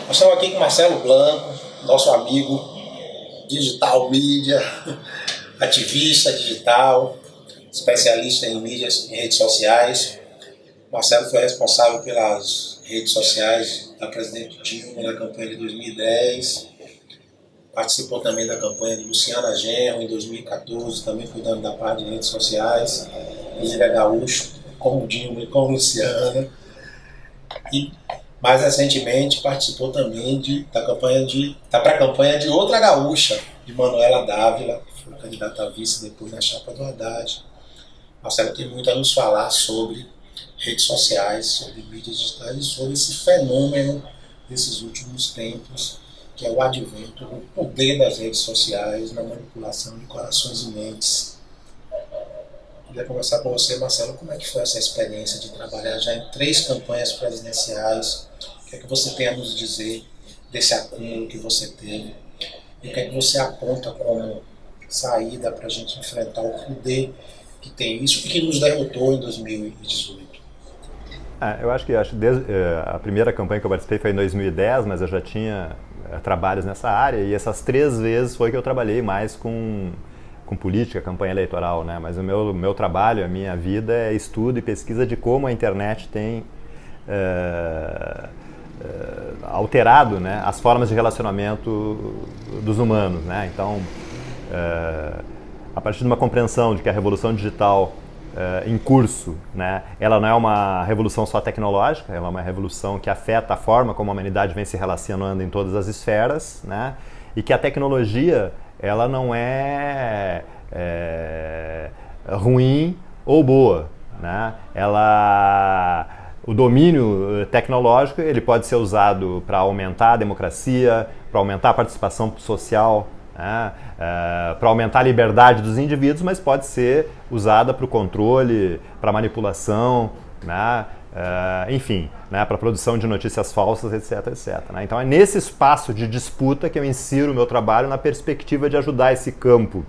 Nós estamos aqui com o Marcelo Blanco, nosso amigo, digital media, ativista digital, especialista em mídias e redes sociais. O Marcelo foi responsável pelas redes sociais da presidente Dilma na campanha de 2010, participou também da campanha de Luciana Genro em 2014, também cuidando da parte de redes sociais, inclusive é gaúcho, como Dilma e como Luciana. E mais recentemente participou também da pré-campanha de outra gaúcha, de Manuela Dávila, que foi candidata a vice depois na chapa do Haddad. Marcelo tem muito a nos falar sobre redes sociais, sobre mídias digitais e sobre esse fenômeno desses últimos tempos, que é o advento do poder das redes sociais na manipulação de corações e mentes. Queria conversar com você, Marcelo, como é que foi essa experiência de trabalhar já em 3 campanhas presidenciais? O que é que você tem a nos dizer desse acúmulo que você teve? E o que é que você aponta como saída para a gente enfrentar o poder que tem isso e que nos derrotou em 2018? Eu acho que desde a primeira campanha que eu participei foi em 2010, mas eu já tinha trabalhos nessa área e essas 3 vezes foi que eu trabalhei mais com política, campanha eleitoral, né? Mas o meu trabalho, a minha vida é estudo e pesquisa de como a internet tem alterado, né, as formas de relacionamento dos humanos, né? Então, a partir de uma compreensão de que a revolução digital em curso, né, ela não é uma revolução só tecnológica, ela é uma revolução que afeta a forma como a humanidade vem se relacionando em todas as esferas, né? E que a tecnologia ela não é ruim ou boa, né? O domínio tecnológico ele pode ser usado para aumentar a democracia, para aumentar a participação social, né? Para aumentar a liberdade dos indivíduos, mas pode ser usada para o controle, para manipulação, né? Enfim, né? Para a produção de notícias falsas, etc, etc. Né? Então é nesse espaço de disputa que eu insiro o meu trabalho na perspectiva de ajudar esse campo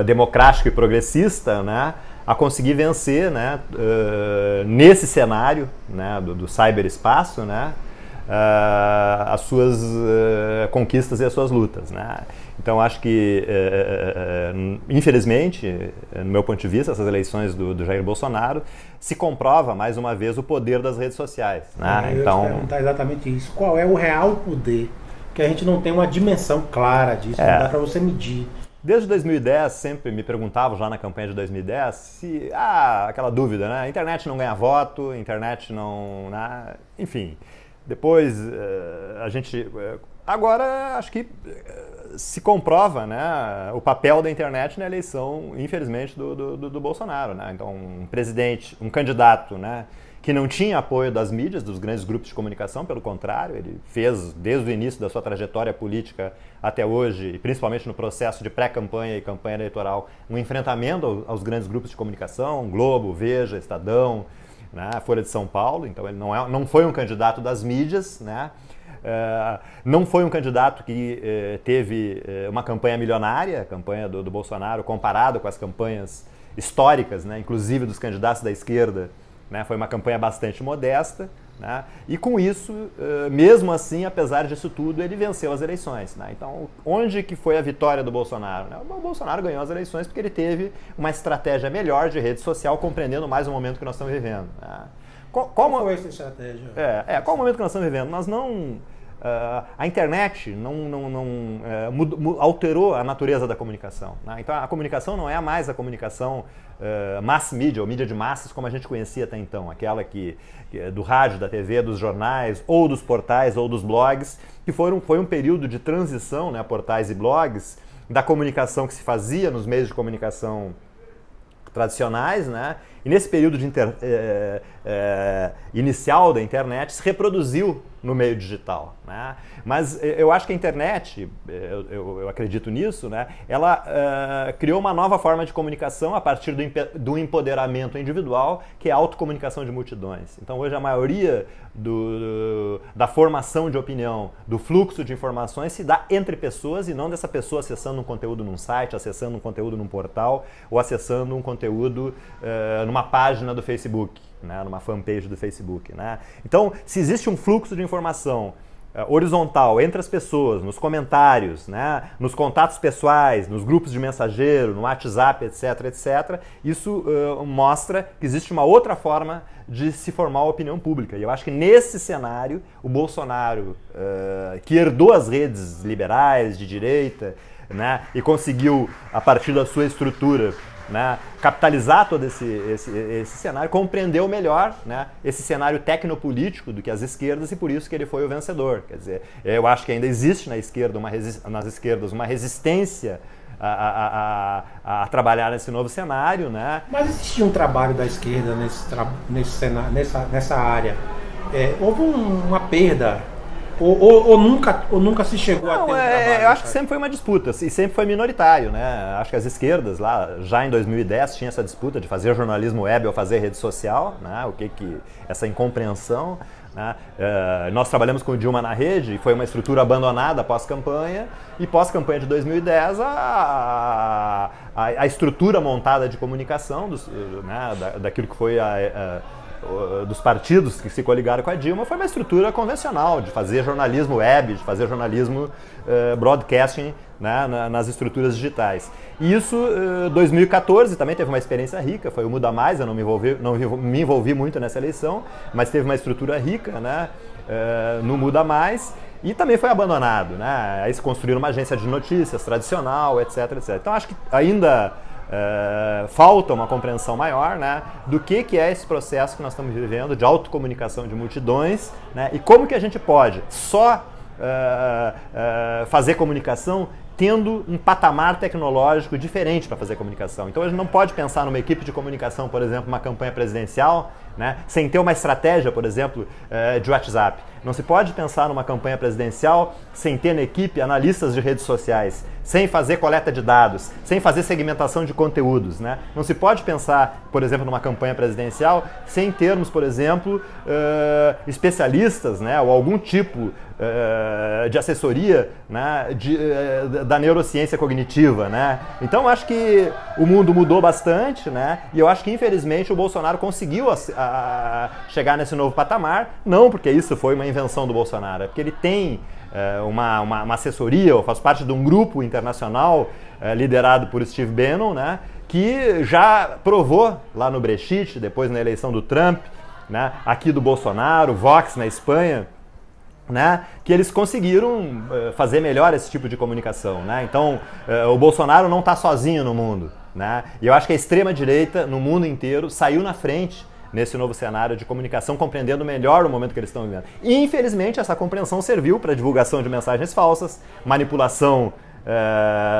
democrático e progressista, né, a conseguir vencer, né, nesse cenário, né, do cyberespaço, né, as suas conquistas e as suas lutas, né? Então acho que, infelizmente, no meu ponto de vista, essas eleições do Jair Bolsonaro se comprova mais uma vez o poder das redes sociais, né? Então, eu ia perguntar exatamente isso. Qual é o real poder? Que a gente não tem uma dimensão clara disso, não dá para você medir. Desde 2010, sempre me perguntavam, já na campanha de 2010, se, aquela dúvida, né? A internet não ganha voto, a internet não... Né? Enfim, depois a gente... Agora, acho que se comprova, né, o papel da internet na eleição, infelizmente, do Bolsonaro, né? Então, um presidente, um candidato, né, que não tinha apoio das mídias, dos grandes grupos de comunicação, pelo contrário, ele fez, desde o início da sua trajetória política até hoje, e principalmente no processo de pré-campanha e campanha eleitoral, um enfrentamento aos grandes grupos de comunicação, Globo, Veja, Estadão, né, Folha de São Paulo. Então ele não foi um candidato das mídias, né? Não foi um candidato que teve uma campanha milionária, a campanha do Bolsonaro, comparado com as campanhas históricas, né, inclusive dos candidatos da esquerda, né, foi uma campanha bastante modesta, né, e com isso, mesmo assim, apesar disso tudo, ele venceu as eleições, né? Então, onde que foi a vitória do Bolsonaro? Né? O Bolsonaro ganhou as eleições porque ele teve uma estratégia melhor de rede social, compreendendo mais o momento que nós estamos vivendo, né? Qual foi essa estratégia? Qual o momento que nós estamos vivendo? Nós não... a internet não alterou a natureza da comunicação, né? Então a comunicação não é mais a comunicação mass media, ou mídia de massas, como a gente conhecia até então, aquela que do rádio, da TV, dos jornais, ou dos portais, ou dos blogs, que foi um período de transição, né, portais e blogs, da comunicação que se fazia nos meios de comunicação tradicionais, né? E nesse período de inicial da internet se reproduziu no meio digital, né? Mas eu acho que a internet, eu acredito nisso, né? Ela criou uma nova forma de comunicação a partir do empoderamento individual, que é a autocomunicação de multidões. Então hoje a maioria da formação de opinião, do fluxo de informações se dá entre pessoas e não dessa pessoa acessando um conteúdo num site, acessando um conteúdo num portal ou acessando um conteúdo numa página do Facebook, né, numa fanpage do Facebook, né? Então, se existe um fluxo de informação horizontal entre as pessoas, nos comentários, né, nos contatos pessoais, nos grupos de mensageiro, no WhatsApp, etc, etc, isso mostra que existe uma outra forma de se formar a opinião pública. E eu acho que nesse cenário, o Bolsonaro, que herdou as redes liberais, de direita, né, e conseguiu, a partir da sua estrutura, né, capitalizar todo esse cenário, compreendeu melhor, né, esse cenário tecnopolítico do que as esquerdas, e por isso que ele foi o vencedor. Quer dizer, eu acho que ainda existe na esquerda nas esquerdas uma resistência a trabalhar nesse novo cenário, né? Mas existia um trabalho da esquerda nessa área. Houve uma perda. Ou nunca se chegou a ter um trabalho? Eu acho que sempre foi uma disputa, e sempre foi minoritário, né? Acho que as esquerdas lá, já em 2010, tinha essa disputa de fazer jornalismo web ou fazer rede social, né? Essa incompreensão, né? Nós trabalhamos com o Dilma na Rede, e foi uma estrutura abandonada pós-campanha, e pós-campanha de 2010 a estrutura montada de comunicação né? Daquilo que foi dos partidos que se coligaram com a Dilma foi uma estrutura convencional de fazer jornalismo web, de fazer jornalismo broadcasting, né, nas estruturas digitais. E isso, 2014, também teve uma experiência rica, foi o Muda Mais, eu não me envolvi muito nessa eleição, mas teve uma estrutura rica, né, no Muda Mais, e também foi abandonado, né, aí se construíram uma agência de notícias tradicional, etc, etc. Então acho que ainda falta uma compreensão maior, né, do que é esse processo que nós estamos vivendo de autocomunicação de multidões, né, e como que a gente pode só fazer comunicação tendo um patamar tecnológico diferente para fazer comunicação. Então a gente não pode pensar numa equipe de comunicação, por exemplo, uma campanha presidencial, né, sem ter uma estratégia, por exemplo, de WhatsApp. Não se pode pensar numa campanha presidencial sem ter na equipe analistas de redes sociais, sem fazer coleta de dados, sem fazer segmentação de conteúdos, né? Não se pode pensar, por exemplo, numa campanha presidencial sem termos, por exemplo, especialistas, né, ou algum tipo de assessoria, né, da neurociência cognitiva, né? Então, acho que o mundo mudou bastante, né? E eu acho que, infelizmente, o Bolsonaro conseguiu chegar nesse novo patamar, não porque isso foi uma invenção do Bolsonaro, é porque ele tem uma assessoria, ou faz parte de um grupo internacional liderado por Steve Bannon, né, que já provou lá no Brexit, depois na eleição do Trump, né, aqui do Bolsonaro, Vox na Espanha, né, que eles conseguiram fazer melhor esse tipo de comunicação, né? Então, o Bolsonaro não está sozinho no mundo, né? E eu acho que a extrema-direita, no mundo inteiro, saiu na frente nesse novo cenário de comunicação, compreendendo melhor o momento que eles estão vivendo. E, infelizmente, essa compreensão serviu para divulgação de mensagens falsas, manipulação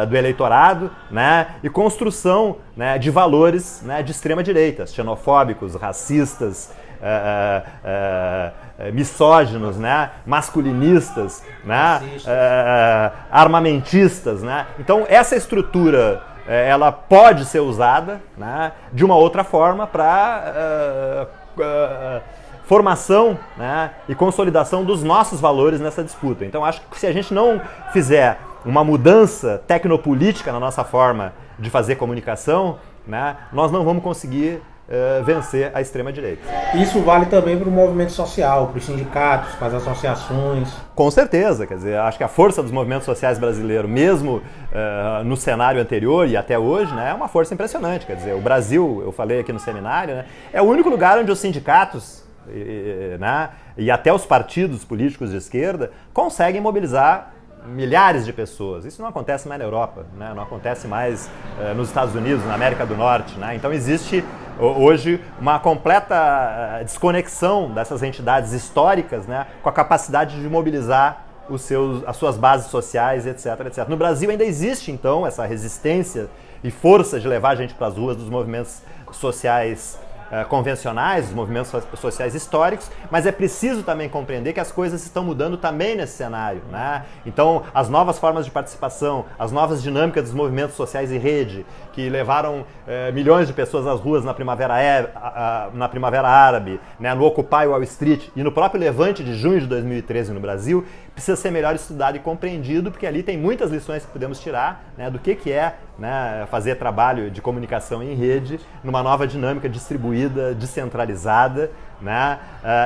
do eleitorado, né, e construção, né, de valores, né, de extrema-direita, xenofóbicos, racistas, misóginos, né, masculinistas, né, armamentistas, né? Então essa estrutura ela pode ser usada, né, de uma outra forma para formação, né, e consolidação dos nossos valores nessa disputa. Então acho que se a gente não fizer uma mudança tecnopolítica na nossa forma de fazer comunicação, né, nós não vamos conseguir vencer a extrema-direita. Isso vale também para o movimento social, para os sindicatos, para as associações? Com certeza, quer dizer, acho que a força dos movimentos sociais brasileiros, mesmo no cenário anterior e até hoje, né, é uma força impressionante. Quer dizer, o Brasil, eu falei aqui no seminário, né, é o único lugar onde os sindicatos, né, e até os partidos políticos de esquerda conseguem mobilizar milhares de pessoas. Isso não acontece mais na Europa, né? Não acontece mais nos Estados Unidos, na América do Norte, né? Então existe hoje uma completa desconexão dessas entidades históricas, né, com a capacidade de mobilizar as suas bases sociais, etc, etc. No Brasil ainda existe, então, essa resistência e força de levar a gente para as ruas dos movimentos sociais convencionais, dos movimentos sociais históricos, mas é preciso também compreender que as coisas estão mudando também nesse cenário, né? Então, as novas formas de participação, as novas dinâmicas dos movimentos sociais em rede, que levaram milhões de pessoas às ruas na Primavera Árabe, né, no Occupy Wall Street e no próprio Levante de junho de 2013 no Brasil, precisa ser melhor estudado e compreendido, porque ali tem muitas lições que podemos tirar, né, do que é, né, fazer trabalho de comunicação em rede numa nova dinâmica distribuída, descentralizada, né,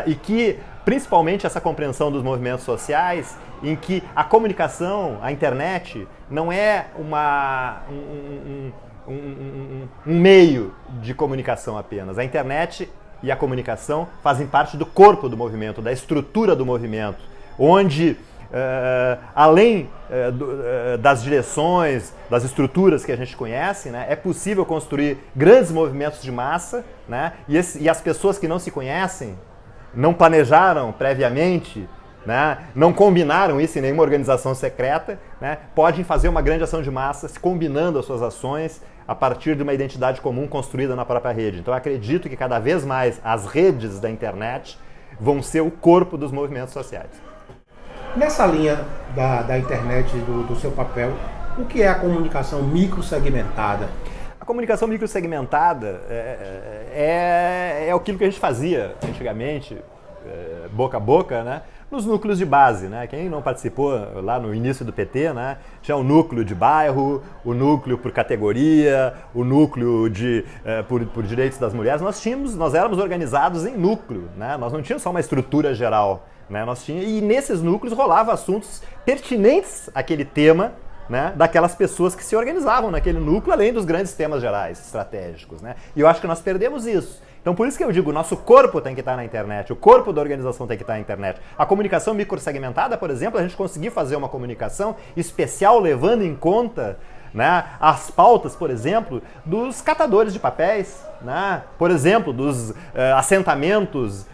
e que, principalmente, essa compreensão dos movimentos sociais, em que a comunicação, a internet, não é um meio de comunicação apenas. A internet e a comunicação fazem parte do corpo do movimento, da estrutura do movimento, onde, além das direções, das estruturas que a gente conhece, né, é possível construir grandes movimentos de massa, né, e as pessoas que não se conhecem, não planejaram previamente, né, não combinaram isso em nenhuma organização secreta, né, podem fazer uma grande ação de massa, combinando as suas ações a partir de uma identidade comum construída na própria rede. Então eu acredito que cada vez mais as redes da internet vão ser o corpo dos movimentos sociais. Nessa linha da internet, do seu papel, o que é a comunicação microsegmentada? A comunicação microsegmentada é aquilo que a gente fazia antigamente, boca a boca, né? Nos núcleos de base, né? Quem não participou lá no início do PT, né? Tinha o núcleo de bairro, o núcleo por categoria, o núcleo por direitos das mulheres. Nós éramos organizados em núcleo, né? Nós não tínhamos só uma estrutura geral, né? E nesses núcleos rolavam assuntos pertinentes àquele tema, né, daquelas pessoas que se organizavam naquele núcleo, além dos grandes temas gerais, estratégicos, né? E eu acho que nós perdemos isso. Então, por isso que eu digo, o nosso corpo tem que estar na internet, o corpo da organização tem que estar na internet. A comunicação microsegmentada, por exemplo, a gente conseguir fazer uma comunicação especial levando em conta, né, as pautas, por exemplo, dos catadores de papéis, né, por exemplo, dos assentamentos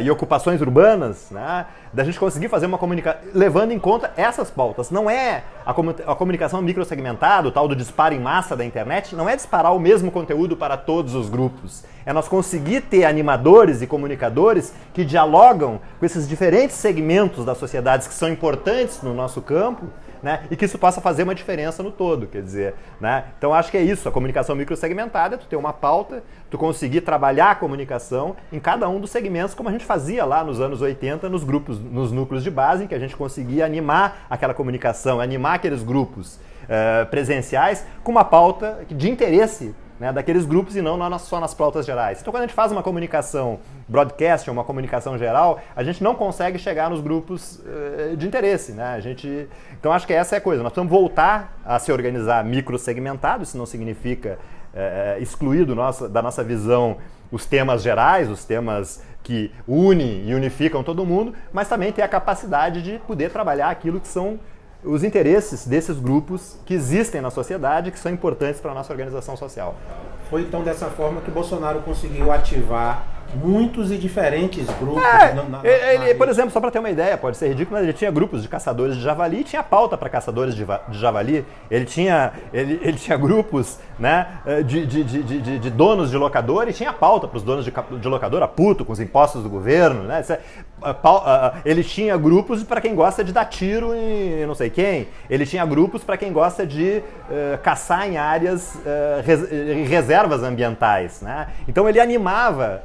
e ocupações urbanas, né, da gente conseguir fazer uma comunicação levando em conta essas pautas. Não é a comunicação microsegmentada, o tal do disparo em massa da internet, não é disparar o mesmo conteúdo para todos os grupos. É nós conseguir ter animadores e comunicadores que dialogam com esses diferentes segmentos das sociedades que são importantes no nosso campo, né, e que isso possa fazer uma diferença no todo, quer dizer, né? Então acho que é isso, a comunicação microsegmentada é tu ter uma pauta, tu conseguir trabalhar a comunicação em cada um dos segmentos, como a gente fazia lá nos anos 80 nos grupos, nos núcleos de base, em que a gente conseguia animar aquela comunicação, animar aqueles grupos presenciais com uma pauta de interesse, né, daqueles grupos e não só nas pautas gerais. Então, quando a gente faz uma comunicação broadcast, uma comunicação geral, a gente não consegue chegar nos grupos de interesse, né? Então, acho que essa é a coisa. Nós precisamos voltar a se organizar microsegmentado, isso não significa excluir da nossa visão os temas gerais, os temas que unem e unificam todo mundo, mas também ter a capacidade de poder trabalhar aquilo que são os interesses desses grupos que existem na sociedade, que são importantes para a nossa organização social. Foi então dessa forma que Bolsonaro conseguiu ativar muitos e diferentes grupos. Por exemplo, só para ter uma ideia, pode ser ridículo, mas ele tinha grupos de caçadores de javali e tinha pauta para caçadores de javali. Ele tinha grupos, né, de donos de locador e tinha pauta para os donos de locadora, puto com os impostos do governo, né? Ele tinha grupos para quem gosta de dar tiro em não sei quem. Ele tinha grupos para quem gosta de caçar em áreas, reservas ambientais, né? Então ele animava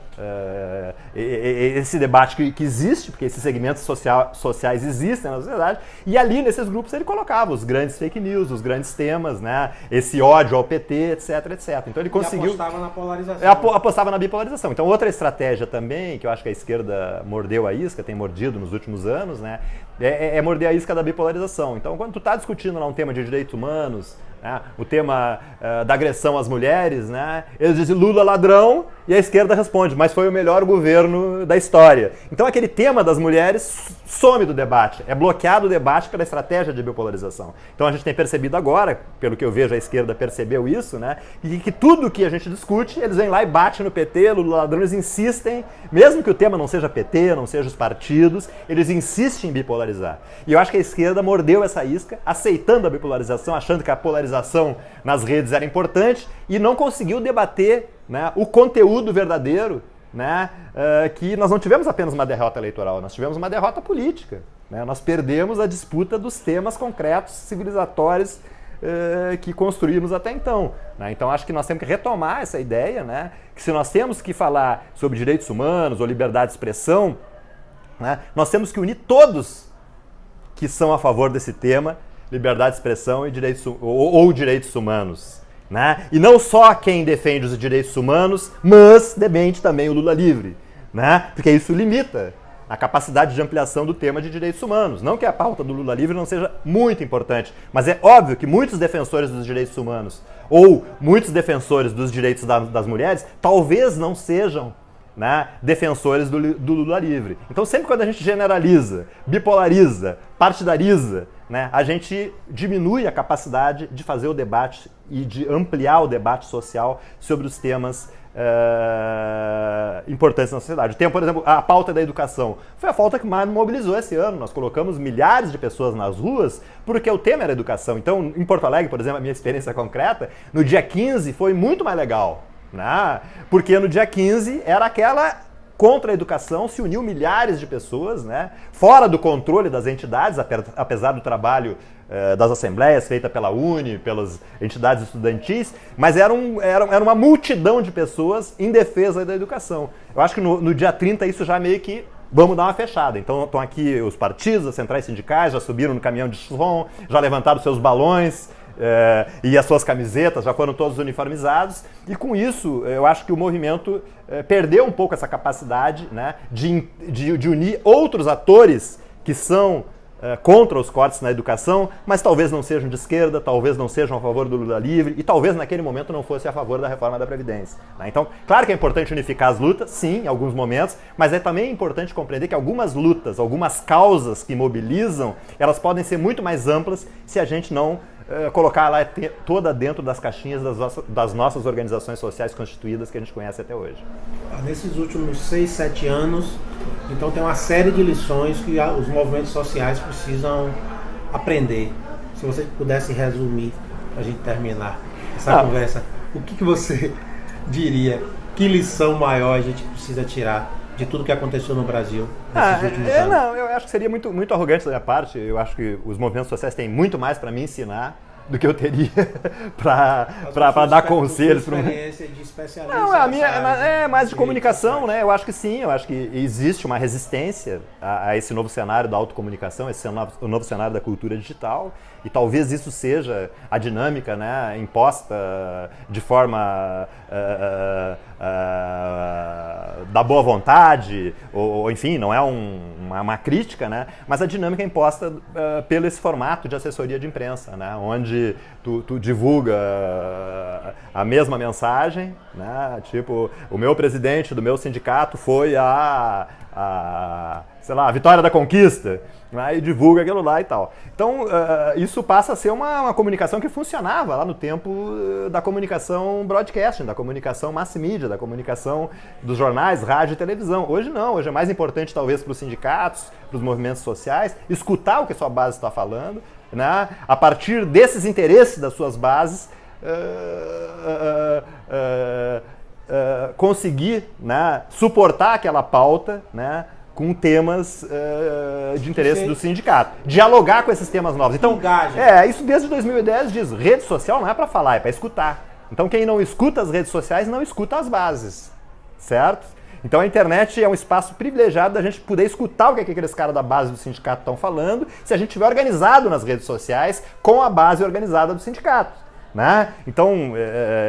esse debate que existe, porque esses segmentos sociais existem na sociedade, e ali nesses grupos ele colocava os grandes fake news, os grandes temas, né? Esse ódio ao PT, etc, etc. Então ele conseguiu... E apostava na polarização. Apostava na bipolarização. Então outra estratégia também, que eu acho que a esquerda mordeu a isca, tem mordido nos últimos anos, né? É morder a isca da bipolarização. Então quando tu está discutindo lá um tema de direitos humanos, né, o tema da agressão às mulheres, né, eles dizem Lula ladrão e a esquerda responde, mas foi o melhor governo da história. Então aquele tema das mulheres some do debate, é bloqueado o debate pela estratégia de bipolarização. Então a gente tem percebido agora, pelo que eu vejo a esquerda percebeu isso, né, e que tudo que a gente discute, eles vêm lá e batem no PT, Lula ladrão, eles insistem, mesmo que o tema não seja PT, não seja os partidos, eles insistem em bipolarizar. E eu acho que a esquerda mordeu essa isca, aceitando a bipolarização, achando que a polarização nas redes era importante e não conseguiu debater, né, o conteúdo verdadeiro, né, que nós não tivemos apenas uma derrota eleitoral, nós tivemos uma derrota política, né, nós perdemos a disputa dos temas concretos, civilizatórios que construímos até então, né? Então acho que nós temos que retomar essa ideia, né, que se nós temos que falar sobre direitos humanos ou liberdade de expressão, né, nós temos que unir todos que são a favor desse tema liberdade de expressão e ou direitos humanos. Né? E não só quem defende os direitos humanos, mas defende também o Lula livre. Né? Porque isso limita a capacidade de ampliação do tema de direitos humanos. Não que a pauta do Lula livre não seja muito importante, mas é óbvio que muitos defensores dos direitos humanos ou muitos defensores dos direitos das mulheres talvez não sejam, né, defensores do Lula livre. Então sempre quando a gente generaliza, bipolariza, partidariza, né, a gente diminui a capacidade de fazer o debate e de ampliar o debate social sobre os temas importantes na sociedade. Tem, por exemplo, a pauta da educação. Foi a pauta que mais mobilizou esse ano. Nós colocamos milhares de pessoas nas ruas porque o tema era educação. Então, em Porto Alegre, por exemplo, a minha experiência concreta, no dia 15 foi muito mais legal. Né? Porque no dia 15 era aquela contra a educação, se uniu milhares de pessoas, né? Fora do controle das entidades, apesar do trabalho das assembleias feita pela UNE, pelas entidades estudantis, mas era uma multidão de pessoas em defesa da educação. Eu acho que no dia 30 isso já meio que vamos dar uma fechada. Então estão aqui os partidos, as centrais sindicais, já subiram no caminhão de som, já levantaram seus balões e as suas camisetas, já foram todos uniformizados. E com isso, eu acho que o movimento perdeu um pouco essa capacidade, né, de unir outros atores que são contra os cortes na educação, mas talvez não sejam de esquerda, talvez não sejam a favor do Lula livre e talvez naquele momento não fosse a favor da reforma da Previdência. Né? Então, claro que é importante unificar as lutas, sim, em alguns momentos, mas é também importante compreender que algumas lutas, algumas causas que mobilizam, elas podem ser muito mais amplas se a gente não colocar ela toda dentro das caixinhas das nossas organizações sociais constituídas que a gente conhece até hoje. Nesses últimos 6, 7 anos, então tem uma série de lições que os movimentos sociais precisam aprender. Se você pudesse resumir, para a gente terminar essa conversa, o que você diria? Que lição maior a gente precisa tirar de tudo que aconteceu no Brasil nesses últimos anos? Não, eu acho que seria muito, muito arrogante da minha parte. Eu acho que os movimentos sociais têm muito mais para me ensinar do que eu teria para dar conselhos. A experiência de especialista. Não, a minha é mais de comunicação, né? Eu acho que sim, eu acho que existe uma resistência a esse novo cenário da autocomunicação, o novo cenário da cultura digital, e talvez isso seja a dinâmica, né, imposta de forma da boa vontade, ou enfim, não é uma crítica, né? Mas a dinâmica é imposta pelo esse formato de assessoria de imprensa, né? Onde tu divulga a mesma mensagem, né? Tipo, o meu presidente do meu sindicato foi sei lá, a vitória da conquista, né? E divulga aquilo lá e tal. Então, isso passa a ser uma comunicação que funcionava lá no tempo da comunicação broadcasting, da comunicação mass media, da comunicação dos jornais, rádio e televisão. Hoje não, hoje é mais importante talvez para os sindicatos, para os movimentos sociais, escutar o que a sua base está falando, né? A partir desses interesses das suas bases, conseguir, né, suportar aquela pauta, né, com temas de interesse do sindicato. Dialogar com esses temas novos. Então, isso desde 2010 diz, rede social não é para falar, é para escutar. Então quem não escuta as redes sociais não escuta as bases, certo? Então a internet é um espaço privilegiado da gente poder escutar o que aqueles caras da base do sindicato estão falando, se a gente estiver organizado nas redes sociais com a base organizada do sindicato. Né? Então,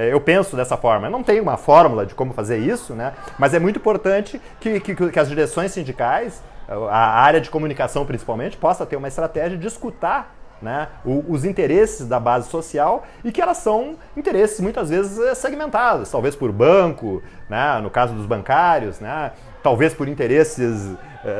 eu penso dessa forma. Eu não tenho uma fórmula de como fazer isso, né? Mas é muito importante que as direções sindicais, a área de comunicação principalmente, possa ter uma estratégia de escutar, né, os interesses da base social, e que elas são interesses muitas vezes segmentados, talvez por banco, né, no caso dos bancários, né, talvez por interesses,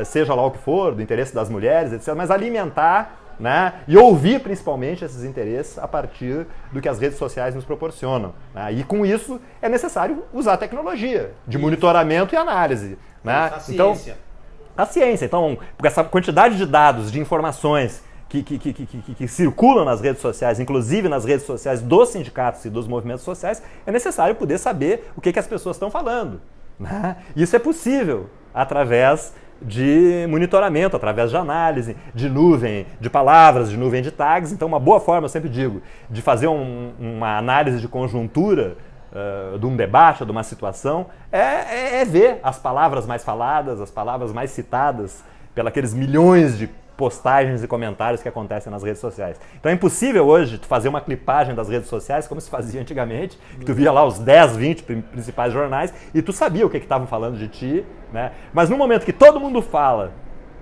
seja lá o que for, do interesse das mulheres, etc., mas alimentar, né, e ouvir principalmente esses interesses a partir do que as redes sociais nos proporcionam. Né? E com isso é necessário usar a tecnologia de monitoramento e análise. Né? A ciência. Então, a ciência. Então, essa quantidade de dados, de informações que circulam nas redes sociais, inclusive nas redes sociais dos sindicatos e dos movimentos sociais, é necessário poder saber o que as pessoas estão falando. Né? Isso é possível através de monitoramento, através de análise, de nuvem de palavras, de nuvem de tags. Então, uma boa forma, eu sempre digo, de fazer uma análise de conjuntura de um debate, de uma situação, é ver as palavras mais faladas, as palavras mais citadas pelos milhões de postagens e comentários que acontecem nas redes sociais. Então é impossível hoje tu fazer uma clipagem das redes sociais como se fazia antigamente, que tu via lá os 10, 20 principais jornais e tu sabia o que estavam falando de ti, né? Mas no momento que todo mundo fala,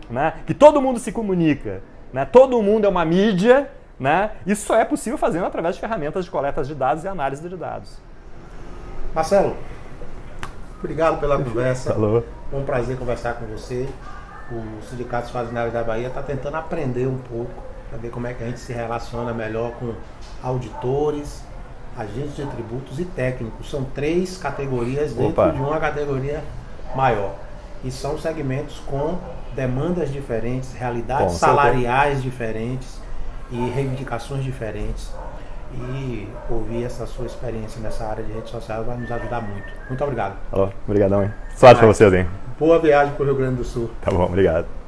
né, que todo mundo se comunica, né, todo mundo é uma mídia, né, isso só é possível fazendo através de ferramentas de coleta de dados e análise de dados. Marcelo, obrigado pela conversa. Falou. Foi um prazer conversar com você. O Sindicato dos Fazendários da Bahia está tentando aprender um pouco, para ver como é que a gente se relaciona melhor com auditores, agentes de tributos e técnicos. São 3 categorias dentro de uma categoria maior. E são segmentos com demandas diferentes, realidades salariais diferentes e reivindicações diferentes. E ouvir essa sua experiência nessa área de redes sociais vai nos ajudar muito. Muito obrigado. Obrigadão, hein? Sorte pra vocês, hein? Boa viagem para o Rio Grande do Sul. Tá bom, obrigado.